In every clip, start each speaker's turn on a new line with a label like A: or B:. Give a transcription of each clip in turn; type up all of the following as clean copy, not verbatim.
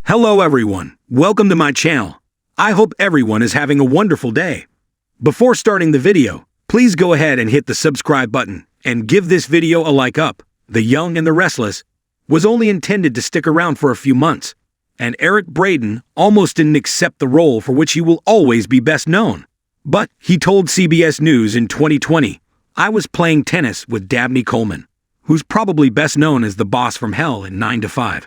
A: Hello everyone, welcome to my channel. I hope everyone is having a wonderful day. Before starting the video, please go ahead and hit the subscribe button and give this video a like up. The Young and the Restless was only intended to stick around for a few months, and Braden almost didn't accept the role for which he will always be best known. But he told CBS News in 2020, "I was playing tennis with Dabney Coleman, who's probably best known as the boss from Hell in 9 to 5.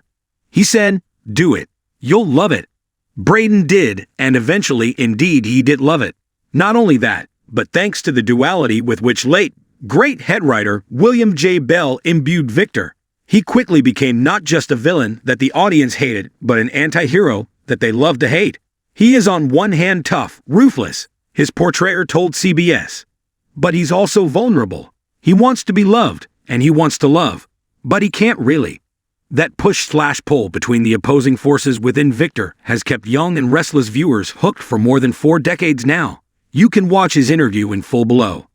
A: He said, 'Do it. You'll love it.' Braden did, and eventually, indeed, he did love it. Not only that, but thanks to the duality with which late, great head writer William J. Bell imbued Victor, he quickly became not just a villain that the audience hated, but an anti-hero that they loved to hate. He is on one hand tough, ruthless, his portrayer told CBS. But he's also vulnerable. He wants to be loved, and he wants to love. But he can't really. That push/pull between the opposing forces within Victor has kept Young and Restless viewers hooked for more than 4 decades now. You can watch his interview in full below.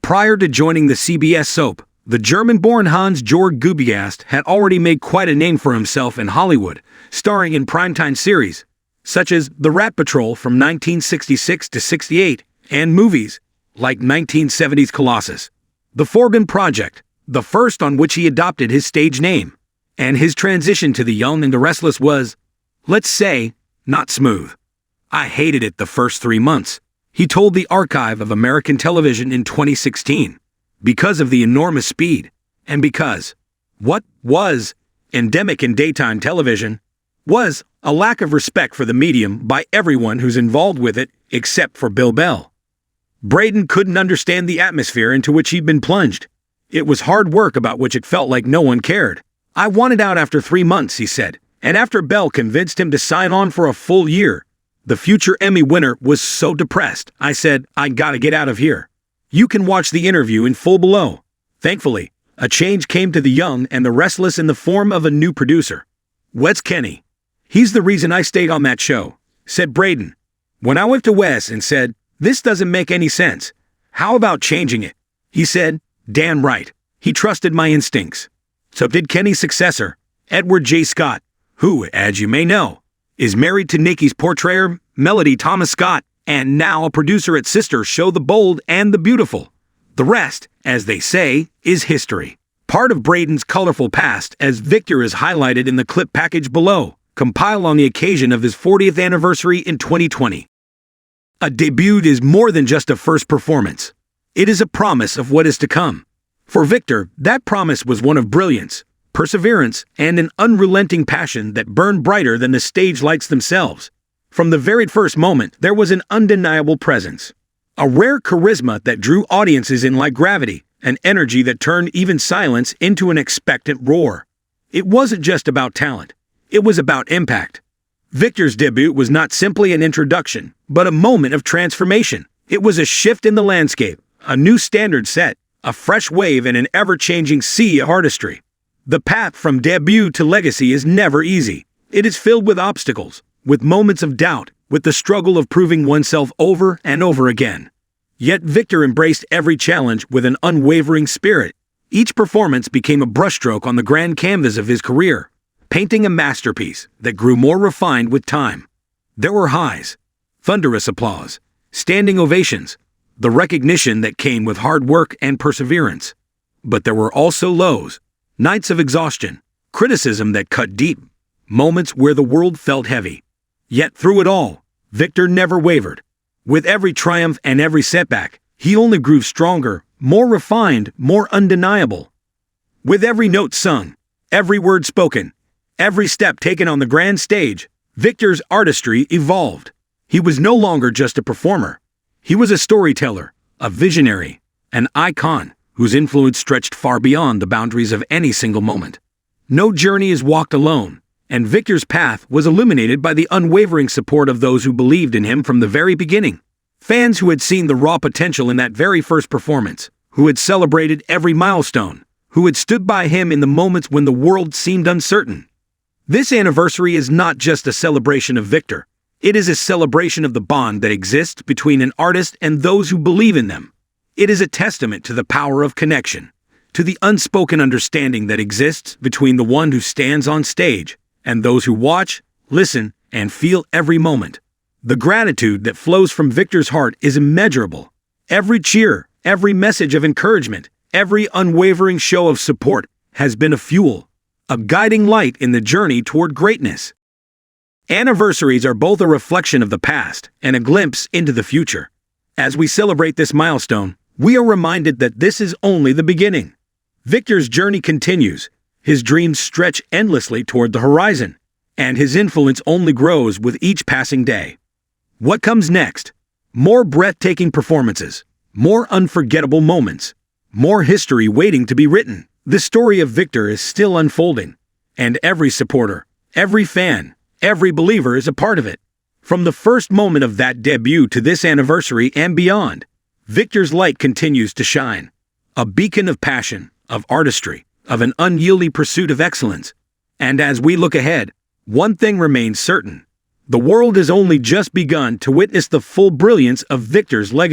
A: Prior to joining the CBS soap, the German-born Hans-Georg Gubiast had already made quite a name for himself in Hollywood, starring in primetime series, such as The Rat Patrol from 1966 to 68, and movies like 1970's Colossus, The Forbidden Project, the first on which he adopted his stage name. And his transition to The Young and the Restless was, let's say, not smooth. "I hated it the first 3 months," he told the Archive of American Television in 2016, because of the enormous speed, and because what was endemic in daytime television was a lack of respect for the medium by everyone who's involved with it except for Bill Bell. Braden couldn't understand the atmosphere into which he'd been plunged. It was hard work about which it felt like no one cared. "I wanted out after 3 months," he said, and after Bell convinced him to sign on for a full year, the future Emmy winner was so depressed, "I said, I gotta get out of here." You can watch the interview in full below. Thankfully, a change came to The Young and the Restless in the form of a new producer, Wes Kenny. "He's the reason I stayed on that show," said Braden. "When I went to Wes and said, 'This doesn't make any sense. How about changing it?' he said, 'Damn right.' He trusted my instincts." So did Kenny's successor, Edward J. Scott, who, as you may know, is married to Nikki's portrayer, Melody Thomas Scott, and now a producer at sister show The Bold and the Beautiful. The rest, as they say, is history. Part of Braden's colorful past, as Victor is highlighted in the clip package below, compiled on the occasion of his 40th anniversary in 2020. A debut is more than just a first performance. It is a promise of what is to come. For Victor, that promise was one of brilliance, perseverance, and an unrelenting passion that burned brighter than the stage lights themselves. From the very first moment, there was an undeniable presence. A rare charisma that drew audiences in like gravity, an energy that turned even silence into an expectant roar. It wasn't just about talent. It was about impact. Victor's debut was not simply an introduction, but a moment of transformation. It was a shift in the landscape, a new standard set, a fresh wave in an ever-changing sea of artistry. The path from debut to legacy is never easy. It is filled with obstacles, with moments of doubt, with the struggle of proving oneself over and over again. Yet Victor embraced every challenge with an unwavering spirit. Each performance became a brushstroke on the grand canvas of his career, painting a masterpiece that grew more refined with time. There were highs, thunderous applause, standing ovations, the recognition that came with hard work and perseverance. But there were also lows, nights of exhaustion, criticism that cut deep, moments where the world felt heavy. Yet through it all, Victor never wavered. With every triumph and every setback, he only grew stronger, more refined, more undeniable. With every note sung, every word spoken, every step taken on the grand stage, Victor's artistry evolved. He was no longer just a performer. He was a storyteller, a visionary, an icon whose influence stretched far beyond the boundaries of any single moment. No journey is walked alone, and Victor's path was illuminated by the unwavering support of those who believed in him from the very beginning. Fans who had seen the raw potential in that very first performance, who had celebrated every milestone, who had stood by him in the moments when the world seemed uncertain. This anniversary is not just a celebration of Victor. It is a celebration of the bond that exists between an artist and those who believe in them. It is a testament to the power of connection, to the unspoken understanding that exists between the one who stands on stage and those who watch, listen, and feel every moment. The gratitude that flows from Victor's heart is immeasurable. Every cheer, every message of encouragement, every unwavering show of support has been a fuel, a guiding light in the journey toward greatness. Anniversaries are both a reflection of the past and a glimpse into the future. As we celebrate this milestone, we are reminded that this is only the beginning. Victor's journey continues, his dreams stretch endlessly toward the horizon, and his influence only grows with each passing day. What comes next? More breathtaking performances, more unforgettable moments, more history waiting to be written. The story of Victor is still unfolding, and every supporter, every fan, every believer is a part of it. From the first moment of that debut to this anniversary and beyond, Victor's light continues to shine. A beacon of passion, of artistry, of an unyielding pursuit of excellence. And as we look ahead, one thing remains certain. The world has only just begun to witness the full brilliance of Victor's legacy.